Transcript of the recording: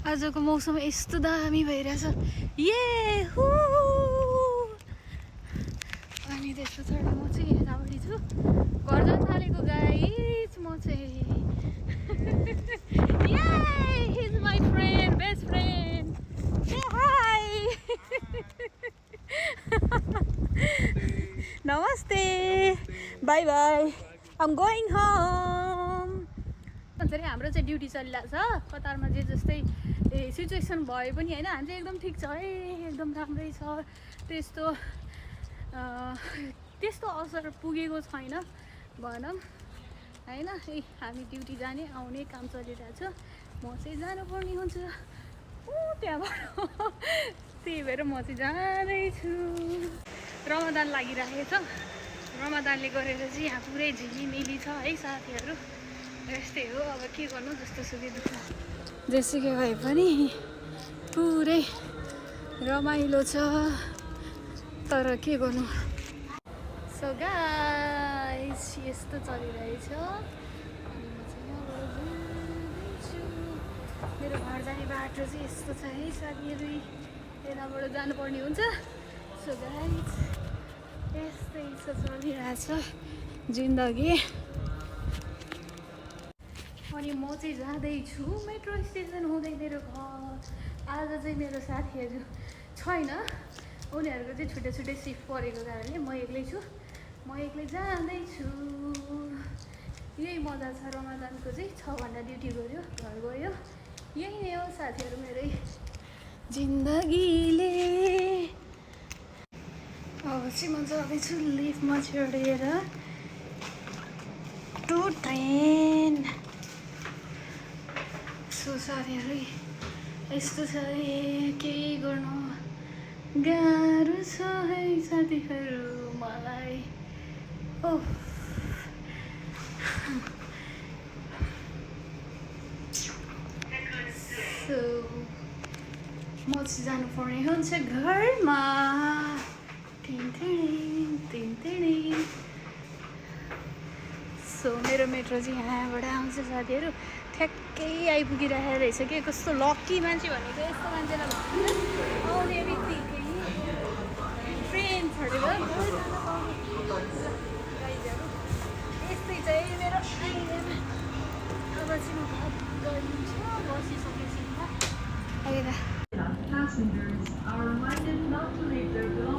आजको मौसम यस्तो दामी भइरहेछ ये हु अनि त्यस पछाडि म चाहिँ यतापट्टि छु घर जान थालेको गाइस म चाहिँ Yay! He's my friend, best friend. Say hi. Namaste. Bye bye. I'm going home. अन्त हाम्रो चाहिँ ड्युटी चलिरहेको छ कतारमा जे जस्तै सिचुएसन भए पनि होइन हामी चाहिँ एकदम ठिक छ है एकदम राम्रै छ त्यस्तो त्यस्तो असर पुगेको छैन भनौँ होइन हामी ड्युटी जाने आउने काम चलिरहेछ म चाहिँ जानुपर्ने हुन्छ त्यहाँबाट त्यही भएर म चाहिँ जाँदैछु रमदान लागिरहेको छ रमदानले गरेर चाहिँ यहाँ पुरै झिलिमिली छ है साथीहरू यस्तै हो अब के गर्नु जस्तो सुकै दुःख जेसुकै भए पनि पुरै रमाइलो छ तर के गर्नु सो गाइस यस्तो चलिरहेछ अनि म चाहिँ यहाँबाट जान्छु मेरो घर जाने बाटो चाहिँ यस्तो छ है साथीहरू यताबाट जानुपर्ने हुन्छ सो गाइस यस्तै छ चलिरहेछ जिन्दगी अनि म चाहिँ जाँदैछु मेट्रो स्टेसन हुँदै मेरो घर आज चाहिँ मेरो साथीहरू छैन उनीहरूको चाहिँ छुट्टै छुट्टै सिफ्ट परेको कारणले म एक्लै छु म एक्लै जाँदैछु यही मजा छ रमजानको चाहिँ 6 घन्टा ड्युटी गऱ्यो घर गयो यही नै हो साथीहरू मेरै जिन्दगीले अब चाहिँ म जाँदैछु लिफ्टमा चढेर टु ट्रेन सो साथीहरू यस्तो छ केही गर्नु गाह्रो छ है साथीहरू मलाई सो म चाहिँ जानुपर्ने हुन्छ घरमा सो मेरो मेट्रो चाहिँ यहाँबाट आउँछ साथीहरू ठ्याक्कै आइपुगिरहेको रहेछ कि कस्तो लक्की मान्छे भनेको यस्तो मान्छेलाई भन्नु आउने बित्तिकै ट्रेन छोडेर यस्तै चाहिँ मेरो आइएमा अब चाहिँ म गरिदिन्छु बसिसकेपछि Passengers are reminded not to leave their belongings